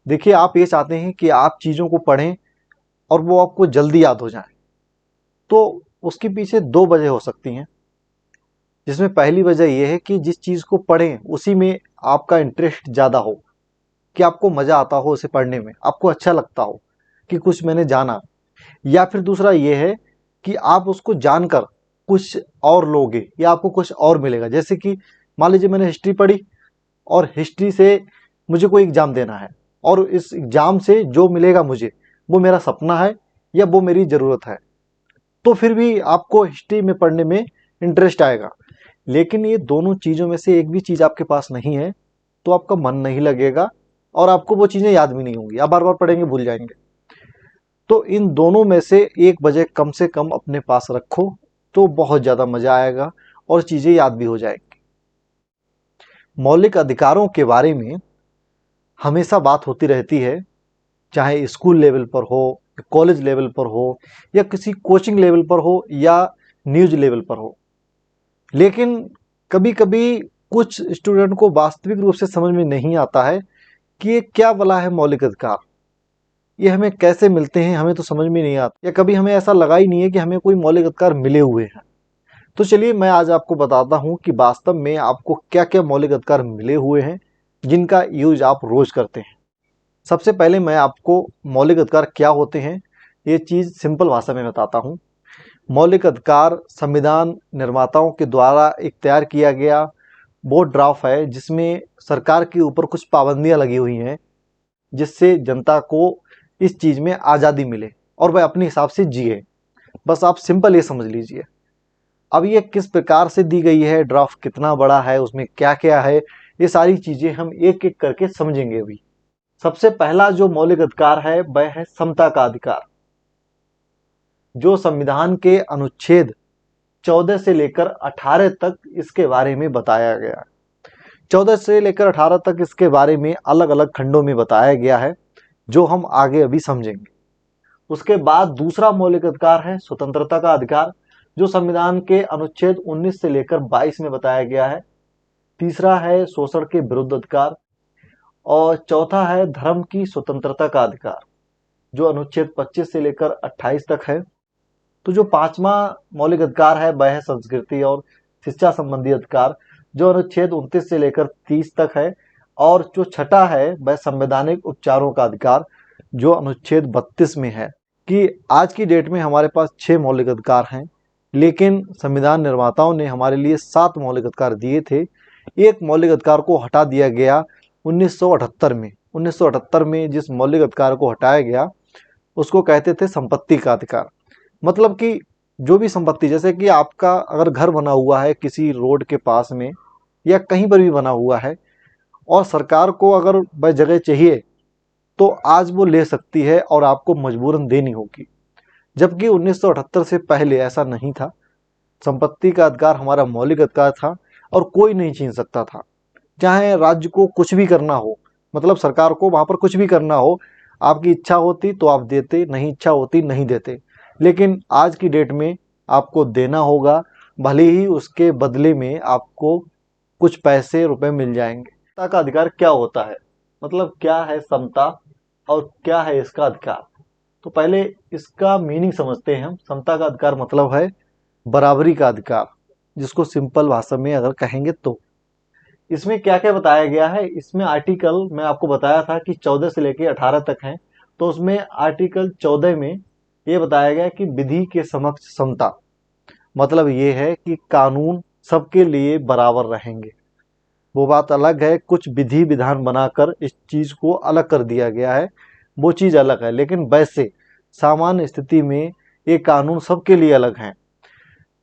देखिए, आप ये चाहते हैं कि आप चीज़ों को पढ़ें और वो आपको जल्दी याद हो जाए, तो उसके पीछे दो वजह हो सकती हैं। जिसमें पहली वजह ये है कि जिस चीज़ को पढ़ें उसी में आपका इंटरेस्ट ज़्यादा हो, कि आपको मज़ा आता हो उसे पढ़ने में, आपको अच्छा लगता हो कि कुछ मैंने जाना। या फिर दूसरा ये है कि आप उसको जानकर कुछ और लोगे या आपको कुछ और मिलेगा। जैसे कि मान लीजिए मैंने हिस्ट्री पढ़ी और हिस्ट्री से मुझे कोई एग्ज़ाम देना है, और इस एग्ज़ाम से जो मिलेगा मुझे वो मेरा सपना है या वो मेरी ज़रूरत है, तो फिर भी आपको हिस्ट्री में पढ़ने में इंटरेस्ट आएगा। लेकिन ये दोनों चीज़ों में से एक भी चीज़ आपके पास नहीं है तो आपका मन नहीं लगेगा और आपको वो चीज़ें याद भी नहीं होंगी, आप बार बार पढ़ेंगे भूल जाएंगे। तो इन दोनों में से एक वजह कम से कम अपने पास रखो तो बहुत ज़्यादा मज़ा आएगा और चीज़ें याद भी हो जाएंगी। मौलिक अधिकारों के बारे में हमेशा बात होती रहती है, चाहे स्कूल लेवल पर हो, कॉलेज लेवल पर हो, या किसी कोचिंग लेवल पर हो, या न्यूज़ लेवल पर हो। लेकिन कभी कभी कुछ स्टूडेंट को वास्तविक रूप से समझ में नहीं आता है कि ये क्या भला है मौलिक अधिकार, ये हमें कैसे मिलते हैं, हमें तो समझ में नहीं आता, या कभी हमें ऐसा लगा ही नहीं है कि हमें कोई मौलिक अधिकार मिले हुए हैं। तो चलिए मैं आज आपको बताता हूँ कि वास्तव में आपको क्या क्या मौलिक अधिकार मिले हुए हैं जिनका यूज आप रोज करते हैं। सबसे पहले मैं आपको मौलिक अधिकार क्या होते हैं ये चीज़ सिंपल भाषा में बताता हूँ। मौलिक अधिकार संविधान निर्माताओं के द्वारा एक तैयार किया गया वो ड्राफ्ट है जिसमें सरकार के ऊपर कुछ पाबंदियां लगी हुई हैं, जिससे जनता को इस चीज़ में आज़ादी मिले और वह अपने हिसाब से जिए। बस आप सिंपल ये समझ लीजिए। अब ये किस प्रकार से दी गई है, ड्राफ्ट कितना बड़ा है, उसमें क्या क्या है, ये सारी चीज़ें हम एक एक करके समझेंगे अभी। सबसे पहला जो मौलिक अधिकार है वह है समता का अधिकार, जो संविधान के अनुच्छेद 14 से लेकर 18 तक इसके बारे में बताया गया है। 14 से लेकर 18 तक इसके बारे में अलग अलग खंडों में बताया गया है, जो हम आगे अभी समझेंगे। उसके बाद दूसरा मौलिक अधिकार है स्वतंत्रता का अधिकार, जो संविधान के अनुच्छेद 19 से लेकर 22 में बताया गया है। तीसरा है शोषण के विरुद्ध अधिकार, और चौथा है धर्म की स्वतंत्रता का अधिकार, जो अनुच्छेद 25 से लेकर 28 तक है। तो जो पांचवा मौलिक अधिकार है वह है संस्कृति और शिक्षा संबंधी अधिकार, जो अनुच्छेद 29 से लेकर 30 तक है। और जो छठा है वह संवैधानिक उपचारों का अधिकार, जो अनुच्छेद 32 में है। कि आज की डेट में हमारे पास 6 मौलिक अधिकार हैं, लेकिन संविधान निर्माताओं ने हमारे लिए 7 मौलिक अधिकार दिए थे। एक मौलिक अधिकार को हटा दिया गया 1978 में। 1978 में जिस मौलिक अधिकार को हटाया गया उसको कहते थे संपत्ति का अधिकार। मतलब कि जो भी संपत्ति, जैसे कि आपका अगर घर बना हुआ है किसी रोड के पास में या कहीं पर भी बना हुआ है, और सरकार को अगर वह जगह चाहिए तो आज वो ले सकती है और आपको मजबूरन देनी होगी। जबकि 1978 से पहले ऐसा नहीं था। संपत्ति का अधिकार हमारा मौलिक अधिकार था और कोई नहीं छीन सकता था। चाहे राज्य को कुछ भी करना हो, मतलब सरकार को वहां पर कुछ भी करना हो, आपकी इच्छा होती तो आप देते, नहीं इच्छा होती नहीं देते। लेकिन आज की डेट में आपको देना होगा, भले ही उसके बदले में आपको कुछ पैसे रुपए मिल जाएंगे। समता का अधिकार क्या होता है, मतलब क्या है समता और क्या है इसका अधिकार। तो पहले इसका मीनिंग समझते हैं हम। समता का अधिकार मतलब है बराबरी का अधिकार, जिसको सिंपल भाषा में अगर कहेंगे तो। इसमें क्या क्या बताया गया है, इसमें आर्टिकल मैं आपको बताया था कि 14 से लेकर 18 तक हैं। तो उसमें आर्टिकल 14 में ये बताया गया कि विधि के समक्ष समता, मतलब ये है कि कानून सबके लिए बराबर रहेंगे। वो बात अलग है, कुछ विधि विधान बनाकर इस चीज को अलग कर दिया गया है, वो चीज अलग है। लेकिन वैसे सामान्य स्थिति में ये कानून सबके लिए अलग हैं।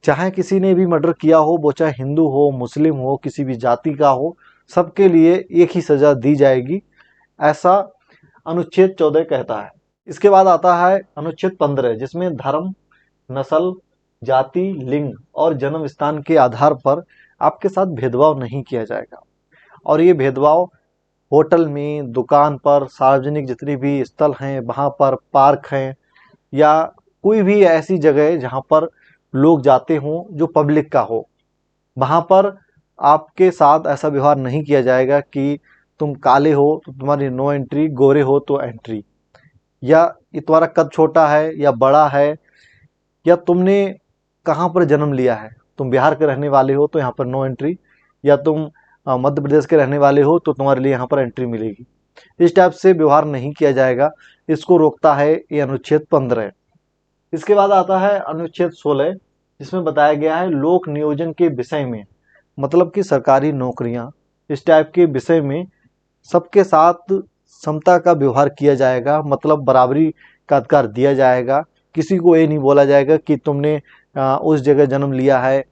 चाहे किसी ने भी मर्डर किया हो, वो चाहे हिंदू हो, मुस्लिम हो, किसी भी जाति का हो, सबके लिए एक ही सजा दी जाएगी, ऐसा अनुच्छेद 14 कहता है। इसके बाद आता है अनुच्छेद 15, जिसमें धर्म, नस्ल, जाति, लिंग और जन्म स्थान के आधार पर आपके साथ भेदभाव नहीं किया जाएगा। और ये भेदभाव होटल में, दुकान पर, सार्वजनिक जितने भी स्थल हैं वहाँ पर, पार्क हैं, या कोई भी ऐसी जगह जहाँ पर लोग जाते हों जो पब्लिक का हो, वहाँ पर आपके साथ ऐसा व्यवहार नहीं किया जाएगा कि तुम काले हो तो तुम्हारी नो एंट्री, गोरे हो तो एंट्री, या ये तुम्हारा कद छोटा है या बड़ा है, या तुमने कहाँ पर जन्म लिया है, तुम बिहार के रहने वाले हो तो यहाँ पर नो एंट्री, या तुम मध्य प्रदेश के रहने वाले हो तो तुम्हारे लिए यहाँ पर एंट्री मिलेगी। इस टाइप से व्यवहार नहीं किया जाएगा, इसको रोकता है ये अनुच्छेद 15। इसके बाद आता है अनुच्छेद 16, जिसमें बताया गया है लोक नियोजन के विषय में, मतलब कि सरकारी नौकरियां इस टाइप के विषय में सबके साथ समता का व्यवहार किया जाएगा, मतलब बराबरी का अधिकार दिया जाएगा। किसी को ये नहीं बोला जाएगा कि तुमने उस जगह जन्म लिया है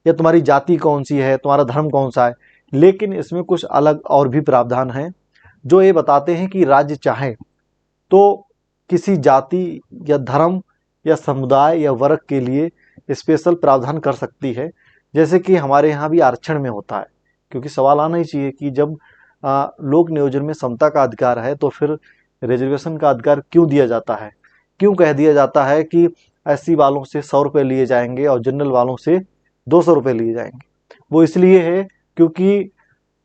या तुम्हारी जाति कौन सी है, तुम्हारा धर्म कौन सा है। लेकिन इसमें कुछ अलग और भी प्रावधान हैं जो ये बताते हैं कि राज्य चाहे तो किसी जाति या धर्म या समुदाय या वर्ग के लिए स्पेशल प्रावधान कर सकती है, जैसे कि हमारे यहाँ भी आरक्षण में होता है। क्योंकि सवाल आना ही चाहिए कि जब लोक नियोजन में समता का अधिकार है तो फिर रिजर्वेशन का अधिकार क्यों दिया जाता है, क्यों कह दिया जाता है कि एससी वालों से 100 रुपये लिए जाएंगे और जनरल वालों से 200 रुपये लिए जाएंगे। वो इसलिए है क्योंकि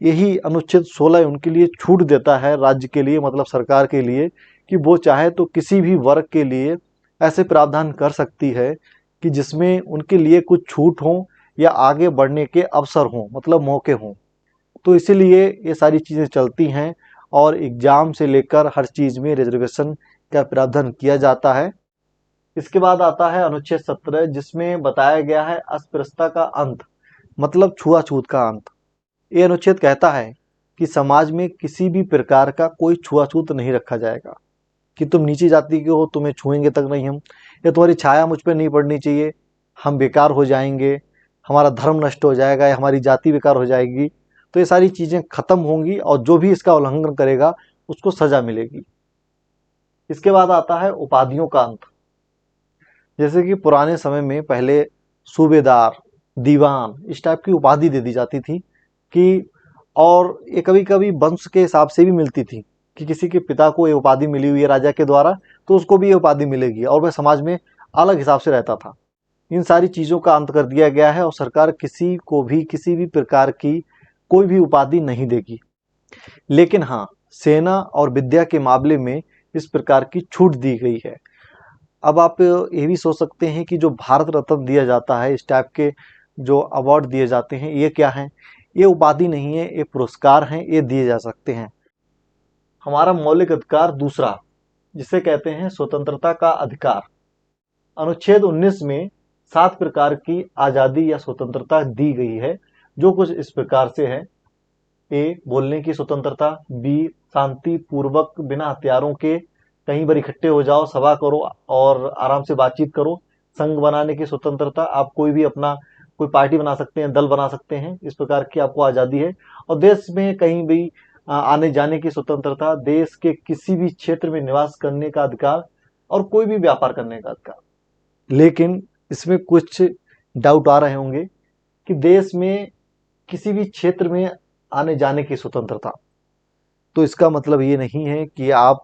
यही अनुच्छेद 16 उनके लिए छूट देता है, राज्य के लिए मतलब सरकार के लिए, कि वो चाहे तो किसी भी वर्ग के लिए ऐसे प्रावधान कर सकती है कि जिसमें उनके लिए कुछ छूट हो या आगे बढ़ने के अवसर हों, मतलब मौके हों। तो इसीलिए ये सारी चीज़ें चलती हैं और एग्जाम से लेकर हर चीज़ में रिजर्वेशन का प्रावधान किया जाता है। इसके बाद आता है अनुच्छेद 17, जिसमें बताया गया है अस्पृश्यता का अंत, मतलब छुआछूत का अंत। ये अनुच्छेद कहता है कि समाज में किसी भी प्रकार का कोई छुआछूत नहीं रखा जाएगा, कि तुम नीची जाति के हो तुम्हें छुएंगे तक नहीं हम, या तुम्हारी छाया मुझ पर नहीं पड़नी चाहिए, हम बेकार हो जाएंगे, हमारा धर्म नष्ट हो जाएगा या हमारी जाति बेकार हो जाएगी। तो ये सारी चीज़ें खत्म होंगी और जो भी इसका उल्लंघन करेगा उसको सजा मिलेगी। इसके बाद आता है उपाधियों का अंत। जैसे कि पुराने समय में पहले सूबेदार, दीवान इस टाइप की उपाधि दे दी जाती थी कि, और ये कभी कभी वंश के हिसाब से भी मिलती थी कि किसी के पिता को ये उपाधि मिली हुई है राजा के द्वारा तो उसको भी ये उपाधि मिलेगी, और वह समाज में अलग हिसाब से रहता था। इन सारी चीज़ों का अंत कर दिया गया है और सरकार किसी को भी किसी भी प्रकार की कोई भी उपाधि नहीं देगी। लेकिन हाँ, सेना और विद्या के मामले में इस प्रकार की छूट दी गई है। अब आप ये भी सोच सकते हैं कि जो भारत रत्न दिया जाता है, इस टाइप के जो अवार्ड दिए जाते हैं, ये क्या हैं? ये उपाधि नहीं है, ये पुरस्कार हैं, ये दिए जा सकते हैं। हमारा मौलिक अधिकार दूसरा, जिसे कहते हैं स्वतंत्रता का अधिकार, अनुच्छेद 19 में 7 प्रकार की आज़ादी या स्वतंत्रता दी गई है, जो कुछ इस प्रकार से है। ए, बोलने की स्वतंत्रता। बी, शांति पूर्वक बिना हथियारों के कहीं पर इकट्ठे हो जाओ, सभा करो और आराम से बातचीत करो। संघ बनाने की स्वतंत्रता, आप कोई भी अपना कोई पार्टी बना सकते हैं, दल बना सकते हैं, इस प्रकार की आपको आज़ादी है। और देश में कहीं भी आने जाने की स्वतंत्रता, देश के किसी भी क्षेत्र में निवास करने का अधिकार और कोई भी व्यापार करने का अधिकार। लेकिन इसमें कुछ डाउट आ रहे होंगे कि देश में किसी भी क्षेत्र में आने जाने की स्वतंत्रता, तो इसका मतलब ये नहीं है कि आप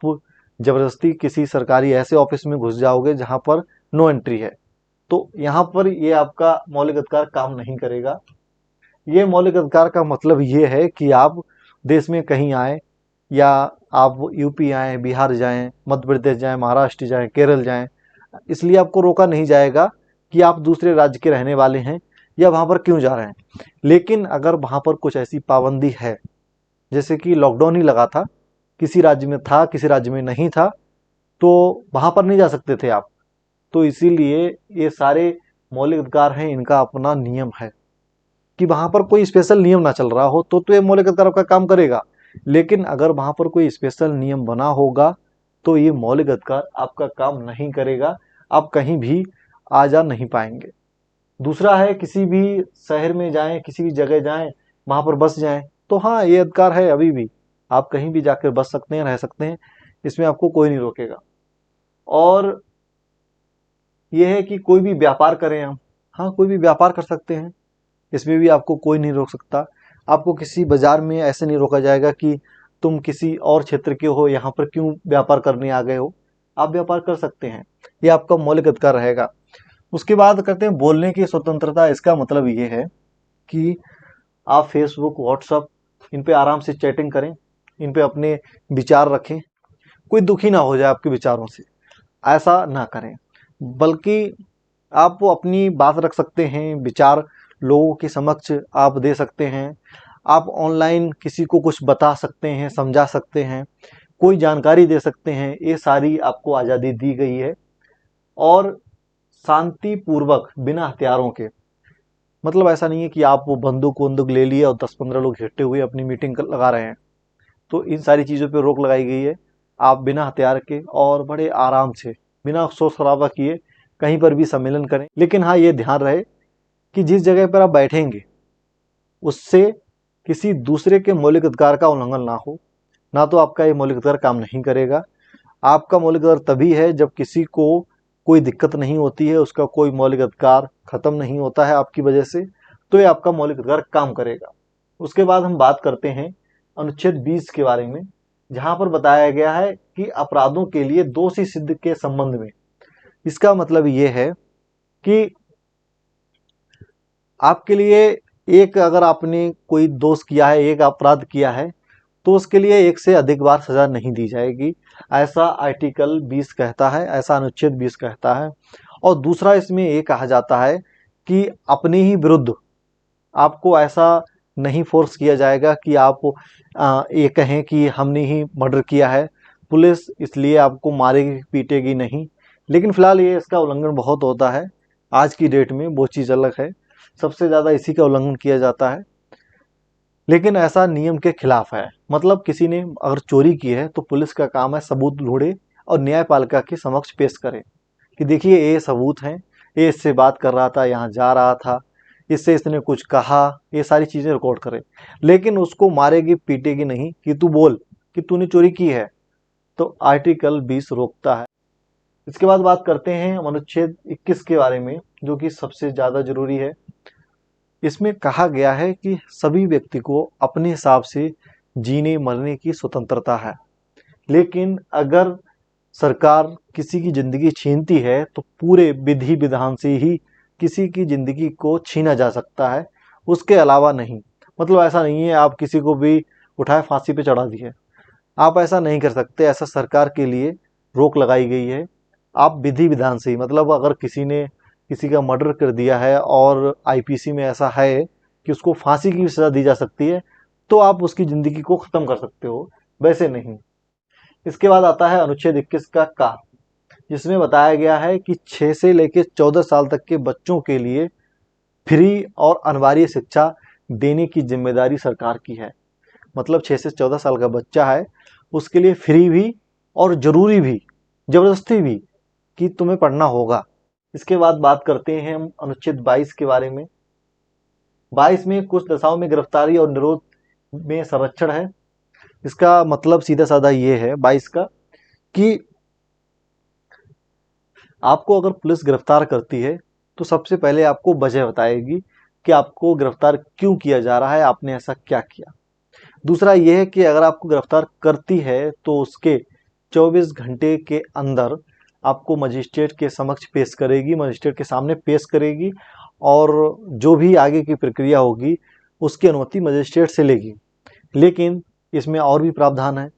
जबरदस्ती किसी सरकारी ऐसे ऑफिस में घुस जाओगे जहां पर नो एंट्री है, तो यहाँ पर ये आपका मौलिक अधिकार काम नहीं करेगा। ये मौलिक अधिकार का मतलब ये है कि आप देश में कहीं आए, या आप यूपी आए, बिहार जाएं, मध्य प्रदेश जाएं, महाराष्ट्र जाएं, केरल जाएं, इसलिए आपको रोका नहीं जाएगा कि आप दूसरे राज्य के रहने वाले हैं या वहाँ पर क्यों जा रहे हैं। लेकिन अगर वहाँ पर कुछ ऐसी पाबंदी है, जैसे कि लॉकडाउन ही लगा था, किसी राज्य में था किसी राज्य में नहीं था, तो वहाँ पर नहीं जा सकते थे आप। तो इसीलिए ये सारे मौलिक अधिकार हैं, इनका अपना नियम है कि वहाँ पर कोई स्पेशल नियम ना चल रहा हो तो ये मौलिक अधिकार आपका काम करेगा। लेकिन अगर वहाँ पर कोई स्पेशल नियम बना होगा तो ये मौलिक अधिकार आपका काम नहीं करेगा, आप कहीं भी आ जा नहीं पाएंगे। दूसरा है, किसी भी शहर में जाएं, किसी भी जगह जाएं, वहाँ पर बस जाएं, तो हाँ ये अधिकार है, अभी भी आप कहीं भी जाकर बस सकते हैं, रह सकते हैं, इसमें आपको कोई नहीं रोकेगा। और ये है कि कोई भी व्यापार करें हम, हाँ कोई भी व्यापार कर सकते हैं, इसमें भी आपको कोई नहीं रोक सकता। आपको किसी बाजार में ऐसे नहीं रोका जाएगा कि तुम किसी और क्षेत्र के हो, यहाँ पर क्यों व्यापार करने आ गए हो, आप व्यापार कर सकते हैं, ये आपका मौलिक अधिकार रहेगा। उसके बाद करते हैं बोलने की स्वतंत्रता। इसका मतलब ये है कि आप फेसबुक, व्हाट्सअप इन पे आराम से चैटिंग करें, इन पे अपने विचार रखें, कोई दुखी ना हो जाए आपके विचारों से, ऐसा ना करें। बल्कि आप वो अपनी बात रख सकते हैं, विचार लोगों के समक्ष आप दे सकते हैं। आप ऑनलाइन किसी को कुछ बता सकते हैं, समझा सकते हैं, कोई जानकारी दे सकते हैं। ये सारी आपको आज़ादी दी गई है। और शांतिपूर्वक बिना हथियारों के, मतलब ऐसा नहीं है कि आप वो बंदूक वंदूक ले लिए और 10-15 लोग घिरते हुए अपनी मीटिंग लगा रहे हैं। तो इन सारी चीज़ों पे रोक लगाई गई है। आप बिना हथियार के और बड़े आराम से, बिना शोर शराबा किए कहीं पर भी सम्मेलन करें। लेकिन हाँ, ये ध्यान रहे कि जिस जगह पर आप बैठेंगे उससे किसी दूसरे के मौलिक अधिकार का उल्लंघन ना हो, ना तो आपका ये मौलिक अधिकार काम नहीं करेगा। आपका मौलिक अधिकार तभी है जब किसी को कोई दिक्कत नहीं होती है, उसका कोई मौलिक अधिकार खत्म नहीं होता है आपकी वजह से, तो ये आपका मौलिक अधिकार काम करेगा। उसके बाद हम बात करते हैं अनुच्छेद 20 के बारे में, जहां पर बताया गया है कि अपराधों के लिए दोषी सिद्ध के संबंध में। इसका मतलब ये है कि आपके लिए एक, अगर आपने कोई दोष किया है, एक अपराध किया है, तो उसके लिए एक से अधिक बार सजा नहीं दी जाएगी, ऐसा आर्टिकल 20 कहता है, ऐसा अनुच्छेद 20 कहता है। और दूसरा इसमें ये कहा जाता है कि अपने ही विरुद्ध आपको ऐसा नहीं फोर्स किया जाएगा कि आप ये कहें कि हमने ही मर्डर किया है, पुलिस इसलिए आपको मारेगी पीटेगी नहीं। लेकिन फिलहाल ये इसका उल्लंघन बहुत होता है आज की डेट में, वो चीज़ अलग है, सबसे ज़्यादा इसी का उल्लंघन किया जाता है। लेकिन ऐसा नियम के खिलाफ है। मतलब किसी ने अगर चोरी की है तो पुलिस का काम है सबूत ढूंढे और न्यायपालिका के समक्ष पेश करे कि देखिए ये सबूत हैं, ये इससे बात कर रहा था, यहाँ जा रहा था, इससे इसने कुछ कहा, ये सारी चीज़ें रिकॉर्ड करे। लेकिन उसको मारेगी पीटेगी नहीं कि तू बोल कि तूने चोरी की है। तो आर्टिकल 20 रोकता है। इसके बाद बात करते हैं अनुच्छेद 21 के बारे में, जो कि सबसे ज़्यादा जरूरी है। इसमें कहा गया है कि सभी व्यक्ति को अपने हिसाब से जीने मरने की स्वतंत्रता है। लेकिन अगर सरकार किसी की जिंदगी छीनती है तो पूरे विधि विधान से ही किसी की जिंदगी को छीना जा सकता है, उसके अलावा नहीं। मतलब ऐसा नहीं है आप किसी को भी उठाए फांसी पे चढ़ा दिए, आप ऐसा नहीं कर सकते, ऐसा सरकार के लिए रोक लगाई गई है। आप विधि विधान से ही, मतलब अगर किसी ने किसी का मर्डर कर दिया है और आईपीसी में ऐसा है कि उसको फांसी की भी सजा दी जा सकती है, तो आप उसकी जिंदगी को खत्म कर सकते हो, वैसे नहीं। इसके बाद आता है अनुच्छेद 21 का, जिसमें बताया गया है कि 6 से लेकर 14 साल तक के बच्चों के लिए फ्री और अनिवार्य शिक्षा देने की जिम्मेदारी सरकार की है। मतलब 6 से 14 साल का बच्चा है, उसके लिए फ्री भी और जरूरी भी, जबरदस्ती भी, कि तुम्हें पढ़ना होगा। इसके बाद बात करते हैं हम अनुच्छेद 22 के बारे में। 22 में कुछ दशाओं में गिरफ्तारी और निरोध में संरक्षण है। इसका मतलब सीधा साधा ये है 22 का कि आपको अगर पुलिस गिरफ्तार करती है तो सबसे पहले आपको वजह बताएगी कि आपको गिरफ्तार क्यों किया जा रहा है, आपने ऐसा क्या किया। दूसरा यह है कि अगर आपको गिरफ्तार करती है तो उसके 24 घंटे के अंदर आपको मजिस्ट्रेट के समक्ष पेश करेगी, मजिस्ट्रेट के सामने पेश करेगी, और जो भी आगे की प्रक्रिया होगी उसकी अनुमति मजिस्ट्रेट से लेगी। लेकिन इसमें और भी प्रावधान है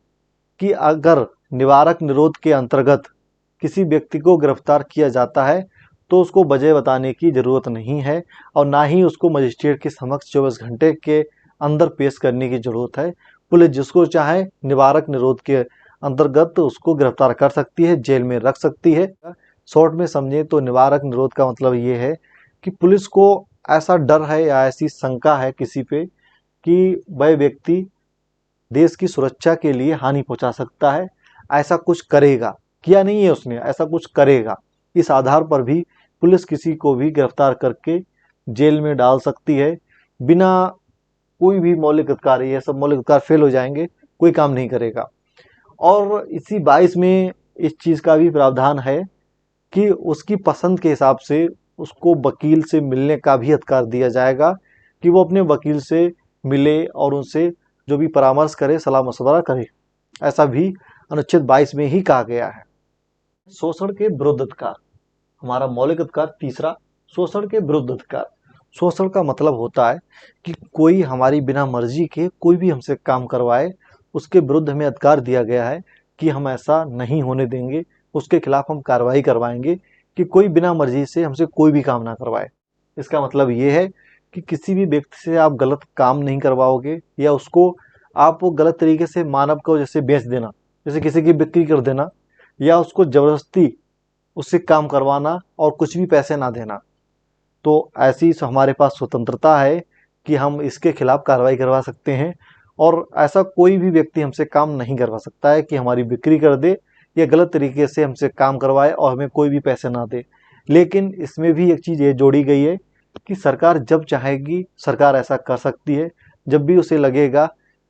कि अगर निवारक निरोध के अंतर्गत किसी व्यक्ति को गिरफ्तार किया जाता है तो उसको वजह बताने की ज़रूरत नहीं है, और ना ही उसको मजिस्ट्रेट के समक्ष 24 घंटे के अंदर पेश करने की ज़रूरत है। पुलिस जिसको चाहे निवारक निरोध के अंतर्गत उसको गिरफ्तार कर सकती है, जेल में रख सकती है। शॉर्ट में समझें तो निवारक निरोध का मतलब ये है कि पुलिस को ऐसा डर है या ऐसी शंका है किसी पे कि वह व्यक्ति देश की सुरक्षा के लिए हानि पहुंचा सकता है, ऐसा कुछ करेगा, किया नहीं है उसने, ऐसा कुछ करेगा, इस आधार पर भी पुलिस किसी को भी गिरफ्तार करके जेल में डाल सकती है बिना कोई भी मौलिक अधिकार। ये सब मौलिक अधिकार फेल हो जाएंगे, कोई काम नहीं करेगा। और इसी 22 में इस चीज़ का भी प्रावधान है कि उसकी पसंद के हिसाब से उसको वकील से मिलने का भी अधिकार दिया जाएगा, कि वो अपने वकील से मिले और उनसे जो भी परामर्श करे, सलाह मशवरा करे। ऐसा भी अनुच्छेद 22 में ही कहा गया है। शोषण के विरुद्ध अधिकार, हमारा मौलिक अधिकार तीसरा, शोषण के विरुद्ध अधिकार। शोषण का मतलब होता है कि कोई हमारी बिना मर्जी के कोई भी हमसे काम करवाए, उसके विरुद्ध हमें अधिकार दिया गया है कि हम ऐसा नहीं होने देंगे, उसके खिलाफ हम कार्रवाई करवाएंगे कि कोई बिना मर्जी से हमसे कोई भी काम ना करवाए। इसका मतलब ये है कि किसी भी व्यक्ति से आप गलत काम नहीं करवाओगे, या उसको आप वो गलत तरीके से मानव को जैसे बेच देना, जैसे किसी की बिक्री कर देना, या उसको जबरदस्ती उससे काम करवाना और कुछ भी पैसे ना देना। तो ऐसी हमारे पास स्वतंत्रता है कि हम इसके खिलाफ कार्रवाई करवा सकते हैं, और ऐसा कोई भी व्यक्ति हमसे काम नहीं करवा सकता है कि हमारी बिक्री कर दे या गलत तरीके से हमसे काम करवाए और हमें कोई भी पैसे ना दे। लेकिन इसमें भी एक चीज़ ये जोड़ी गई है कि सरकार जब चाहेगी सरकार ऐसा कर सकती है, जब भी उसे लगेगा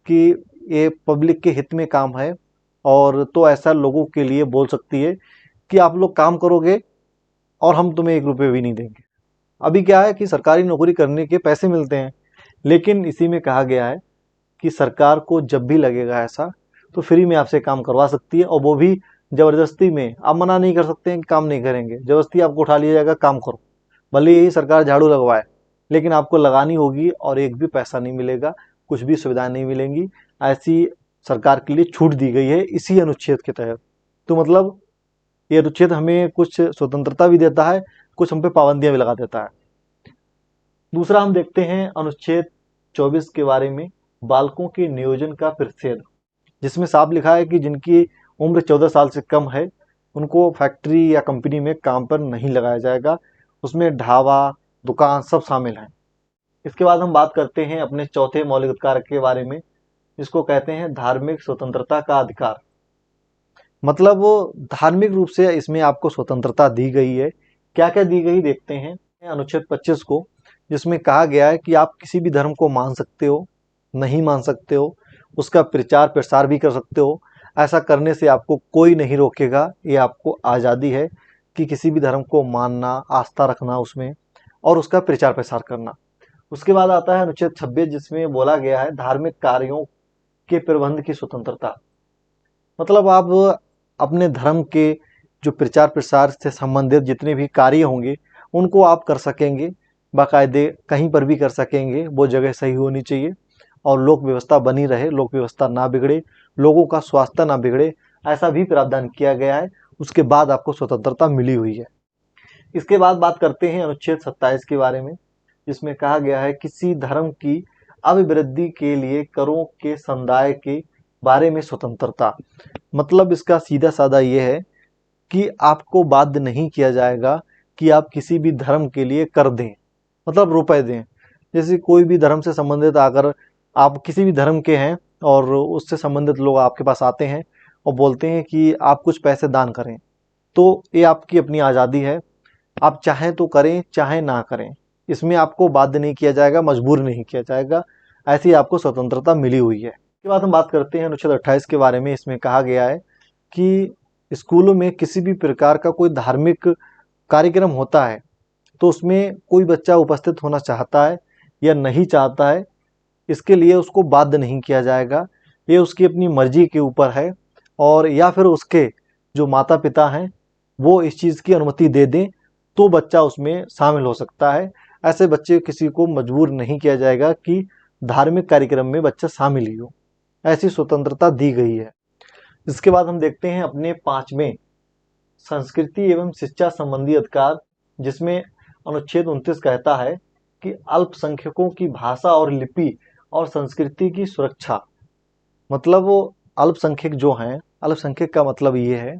कि ये पब्लिक के हित में काम है, और तो ऐसा लोगों के लिए बोल सकती है कि आप लोग काम करोगे और हम तुम्हें 1 रुपये भी नहीं देंगे। अभी क्या है कि सरकारी नौकरी करने के पैसे मिलते हैं, लेकिन इसी में कहा गया है कि सरकार को जब भी लगेगा ऐसा तो फ्री में आपसे काम करवा सकती है, और वो भी ज़बरदस्ती में। आप मना नहीं कर सकते हैं कि काम नहीं करेंगे, ज़बरदस्ती आपको उठा लिया जाएगा, काम करो। भले यही सरकार झाड़ू लगवाए, लेकिन आपको लगानी होगी और एक भी पैसा नहीं मिलेगा, कुछ भी सुविधाएं नहीं मिलेंगी। ऐसी सरकार के लिए छूट दी गई है इसी अनुच्छेद के तहत। तो मतलब ये अनुच्छेद हमें कुछ स्वतंत्रता भी देता है, कुछ हम पे पाबंदियां भी लगा देता है। दूसरा हम देखते हैं अनुच्छेद 24 के बारे में, बालकों के नियोजन का प्रतिषेध, जिसमें साफ लिखा है कि जिनकी उम्र 14 साल से कम है उनको फैक्ट्री या कंपनी में काम पर नहीं लगाया जाएगा। उसमें ढाबा, दुकान सब शामिल हैं। इसके बाद हम बात करते हैं अपने चौथे मौलिक अधिकार के बारे में, जिसको कहते हैं धार्मिक स्वतंत्रता का अधिकार। मतलब वो धार्मिक रूप से इसमें आपको स्वतंत्रता दी गई है। क्या क्या दी गई देखते हैं अनुच्छेद 25 को, जिसमें कहा गया है कि आप किसी भी धर्म को मान सकते हो, नहीं मान सकते हो, उसका प्रचार प्रसार भी कर सकते हो। ऐसा करने से आपको कोई नहीं रोकेगा। ये आपको आज़ादी है कि किसी भी धर्म को मानना, आस्था रखना उसमें, और उसका प्रचार प्रसार करना। उसके बाद आता है अनुच्छेद 26, जिसमें बोला गया है धार्मिक कार्यों के प्रबंध की स्वतंत्रता। मतलब आप अपने धर्म के जो प्रचार प्रसार से संबंधित जितने भी कार्य होंगे उनको आप कर सकेंगे, बाकायदे कहीं पर भी कर सकेंगे। वो जगह सही होनी चाहिए और लोक व्यवस्था बनी रहे, लोक व्यवस्था ना बिगड़े, लोगों का स्वास्थ्य ना बिगड़े, ऐसा भी प्रावधान किया गया है। उसके बाद आपको स्वतंत्रता मिली हुई है। इसके बाद बात करते हैं अनुच्छेद 27 के बारे में, जिसमें कहा गया है किसी धर्म की अभिवृद्धि के लिए करों के समुदाय के बारे में स्वतंत्रता। मतलब इसका सीधा साधा ये है कि आपको बाध्य नहीं किया जाएगा कि आप किसी भी धर्म के लिए कर दें, मतलब रुपए दें। जैसे कोई भी धर्म से संबंधित अगर आप किसी भी धर्म के हैं और उससे संबंधित लोग आपके पास आते हैं और बोलते हैं कि आप कुछ पैसे दान करें, तो ये आपकी अपनी आज़ादी है। आप चाहें तो करें, चाहे ना करें, इसमें आपको बाध्य नहीं किया जाएगा, मजबूर नहीं किया जाएगा। ऐसी आपको स्वतंत्रता मिली हुई है। इसके बाद हम बात करते हैं अनुच्छेद 28 के बारे में। इसमें कहा गया है कि स्कूलों में किसी भी प्रकार का कोई धार्मिक कार्यक्रम होता है तो उसमें कोई बच्चा उपस्थित होना चाहता है या नहीं चाहता है, इसके लिए उसको बाध्य नहीं किया जाएगा। ये उसकी अपनी मर्जी के ऊपर है, और या फिर उसके जो माता पिता हैं वो इस चीज़ की अनुमति दे दें तो बच्चा उसमें शामिल हो सकता है। ऐसे बच्चे किसी को मजबूर नहीं किया जाएगा कि धार्मिक कार्यक्रम में बच्चा शामिल ही हो। ऐसी स्वतंत्रता दी गई है। इसके बाद हम देखते हैं अपने 5वें संस्कृति एवं शिक्षा संबंधी अधिकार, जिसमें अनुच्छेद 29 कहता है कि अल्पसंख्यकों की भाषा और लिपि और संस्कृति की सुरक्षा। मतलब वो अल्पसंख्यक जो हैं, अल्पसंख्यक का मतलब ये है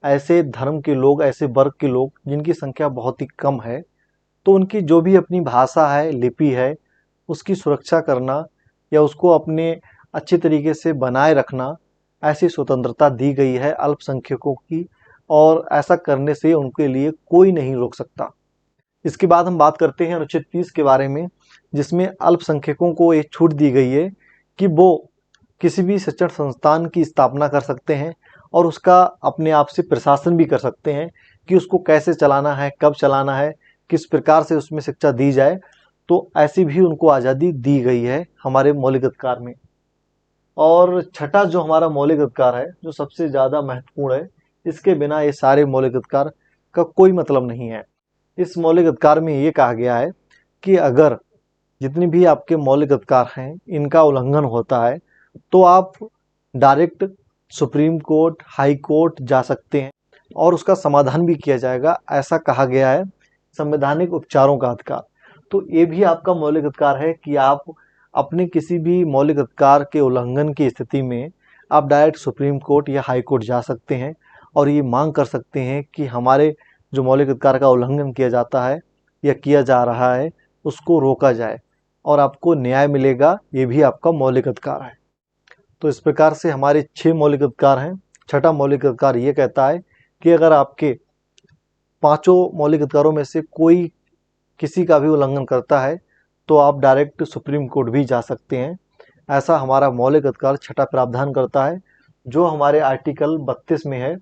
ऐसे धर्म के लोग, ऐसे वर्ग के लोग जिनकी संख्या बहुत ही कम है, तो उनकी जो भी अपनी भाषा है, लिपि है, उसकी सुरक्षा करना या उसको अपने अच्छे तरीके से बनाए रखना, ऐसी स्वतंत्रता दी गई है अल्पसंख्यकों की, और ऐसा करने से उनके लिए कोई नहीं रोक सकता। इसके बाद हम बात करते हैं अनुच्छेद 30 के बारे में, जिसमें अल्पसंख्यकों को एक छूट दी गई है कि वो किसी भी शिक्षण संस्थान की स्थापना कर सकते हैं और उसका अपने आप से प्रशासन भी कर सकते हैं कि उसको कैसे चलाना है, कब चलाना है, किस प्रकार से उसमें शिक्षा दी जाए। तो ऐसी भी उनको आज़ादी दी गई है हमारे मौलिक अधिकार में। और छठा जो हमारा मौलिक अधिकार है, जो सबसे ज़्यादा महत्वपूर्ण है, इसके बिना ये सारे मौलिक अधिकार का कोई मतलब नहीं है। इस मौलिक अधिकार में ये कहा गया है कि अगर जितनी भी आपके मौलिक अधिकार हैं इनका उल्लंघन होता है तो आप direct supreme court, high court जा सकते हैं और उसका समाधान भी किया जाएगा, ऐसा कहा गया है। संवैधानिक उपचारों का अधिकार, तो ये भी आपका मौलिक अधिकार है कि आप अपने किसी भी मौलिक अधिकार के उल्लंघन की स्थिति में आप डायरेक्ट सुप्रीम कोर्ट या हाई कोर्ट जा सकते हैं और ये मांग कर सकते हैं कि हमारे जो मौलिक अधिकार का उल्लंघन किया जाता है या किया जा रहा है उसको रोका जाए और आपको न्याय मिलेगा, ये भी आपका मौलिक अधिकार है। तो इस प्रकार से हमारे 6 मौलिक अधिकार हैं। छठा मौलिक अधिकार ये कहता है कि अगर आपके पांचों मौलिक अधिकारों में से कोई किसी का भी उल्लंघन करता है तो आप डायरेक्ट सुप्रीम कोर्ट भी जा सकते हैं। ऐसा हमारा मौलिक अधिकार छठा प्रावधान करता है, जो हमारे आर्टिकल 32 में है।